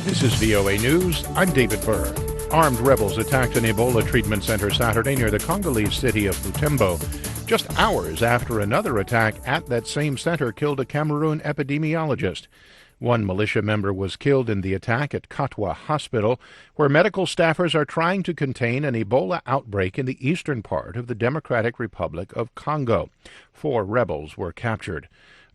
This is VOA News. I'm David Byrd. Armed rebels attacked an Ebola treatment center Saturday near the Congolese city of Butembo, just hours after another attack at that same center killed a Cameroon epidemiologist. One militia member was killed in the attack at Katwa Hospital, where medical staffers are trying to contain an Ebola outbreak in the eastern part of the Democratic Republic of Congo. 4 rebels were captured.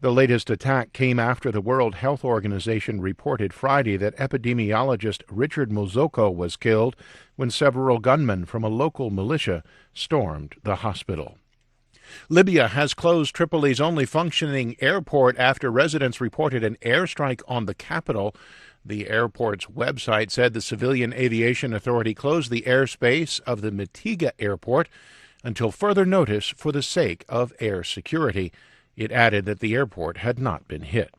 The latest attack came after the World Health Organization reported Friday that epidemiologist Richard Mouzoko was killed when several gunmen from a local militia stormed the hospital. Libya has closed Tripoli's only functioning airport after residents reported an airstrike on the capital. The airport's website said the Civilian Aviation Authority closed the airspace of the Mitiga airport until further notice for the sake of air security. It added that the airport had not been hit.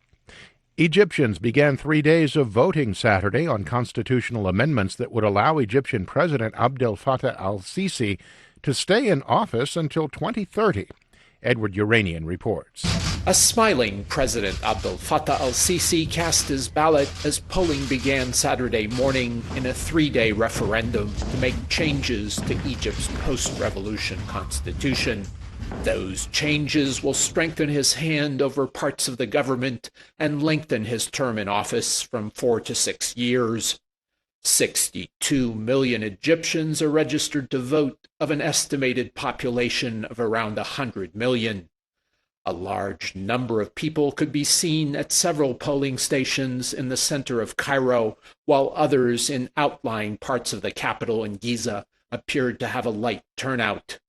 Egyptians began 3 days of voting Saturday on constitutional amendments that would allow Egyptian President Abdel Fattah el-Sissi to stay in office until 2030. Edward Uranian reports. A smiling President Abdel Fattah el-Sissi cast his ballot as polling began Saturday morning in a 3-day referendum to make changes to Egypt's post-revolution constitution. Those changes will strengthen his hand over parts of the government and lengthen his term in office from 4 to 6 years. 62 million Egyptians are registered to vote of an estimated population of around 100 million. A large number of people could be seen at several polling stations in the center of Cairo, while others in outlying parts of the capital in Giza appeared to have a light turnout.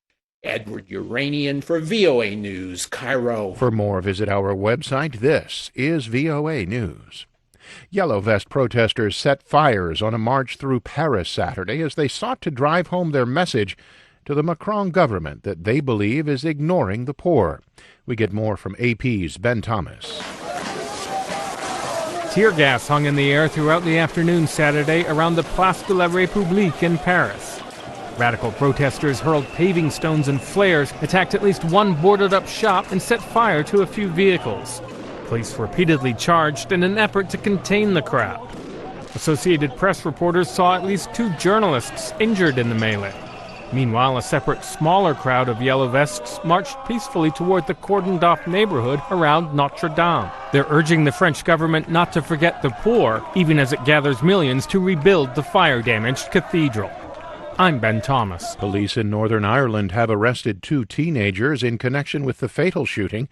Edward Uranian for VOA News, Cairo. For more, visit our website. This is VOA News. Yellow Vest protesters set fires on a march through Paris Saturday as they sought to drive home their message to the Macron government that they believe is ignoring the poor. We get more from AP's Ben Thomas. Tear gas hung in the air throughout the afternoon Saturday around the Place de la République in Paris. Radical protesters hurled paving stones and flares, attacked at least one boarded-up shop, and set fire to a few vehicles. Police repeatedly charged in an effort to contain the crowd. Associated Press reporters saw at least 2 journalists injured in the melee. Meanwhile, a separate, smaller crowd of yellow vests marched peacefully toward the cordoned-off neighborhood around Notre Dame. They're urging the French government not to forget the poor, even as it gathers millions to rebuild the fire-damaged cathedral. I'm Ben Thomas. Police in Northern Ireland have arrested 2 teenagers in connection with the fatal shooting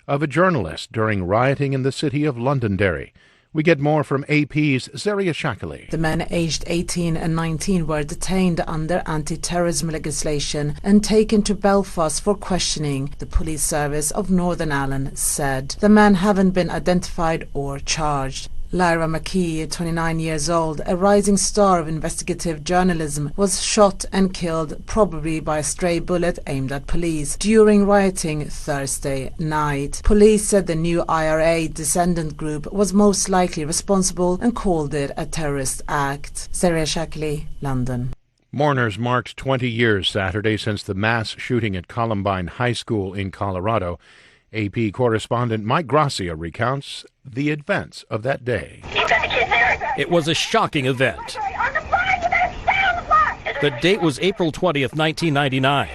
of a journalist during rioting in the city of Londonderry. We get more from AP's Zaria Shakali. The men aged 18 and 19 were detained under anti-terrorism legislation and taken to Belfast for questioning, the police service of Northern Ireland said. The men haven't been identified or charged. Lyra McKee, 29 years old, a rising star of investigative journalism, was shot and killed, probably by a stray bullet aimed at police, during rioting Thursday night. Police said the new IRA descendant group was most likely responsible and called it a terrorist act. Zaria Shakali, London. Mourners marked 20 years Saturday since the mass shooting at Columbine High School in Colorado. AP correspondent Mike Gracia recounts the events of that day. It was a shocking event. The date was April 20th, 1999.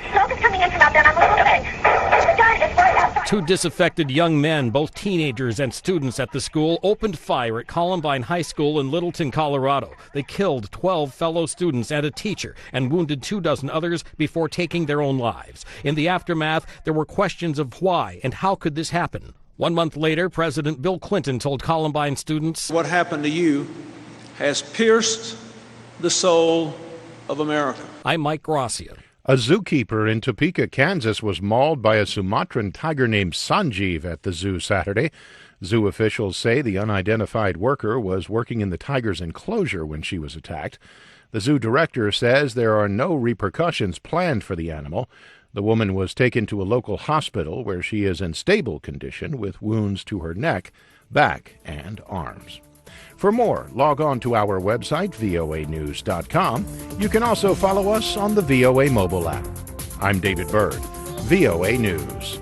2 disaffected young men, both teenagers and students at the school, opened fire at Columbine High School in Littleton, Colorado. They killed 12 fellow students and a teacher and wounded 24 others before taking their own lives. In the aftermath, there were questions of why and how could this happen. 1 month later, President Bill Clinton told Columbine students, "What happened to you has pierced the soul of America." I'm Mike Gracia. A zookeeper in Topeka, Kansas, was mauled by a Sumatran tiger named Sanjeev at the zoo Saturday. Zoo officials say the unidentified worker was working in the tiger's enclosure when she was attacked. The zoo director says there are no repercussions planned for the animal. The woman was taken to a local hospital where she is in stable condition with wounds to her neck, back, and arms. For more, log on to our website, voanews.com. You can also follow us on the VOA mobile app. I'm David Byrd, VOA News.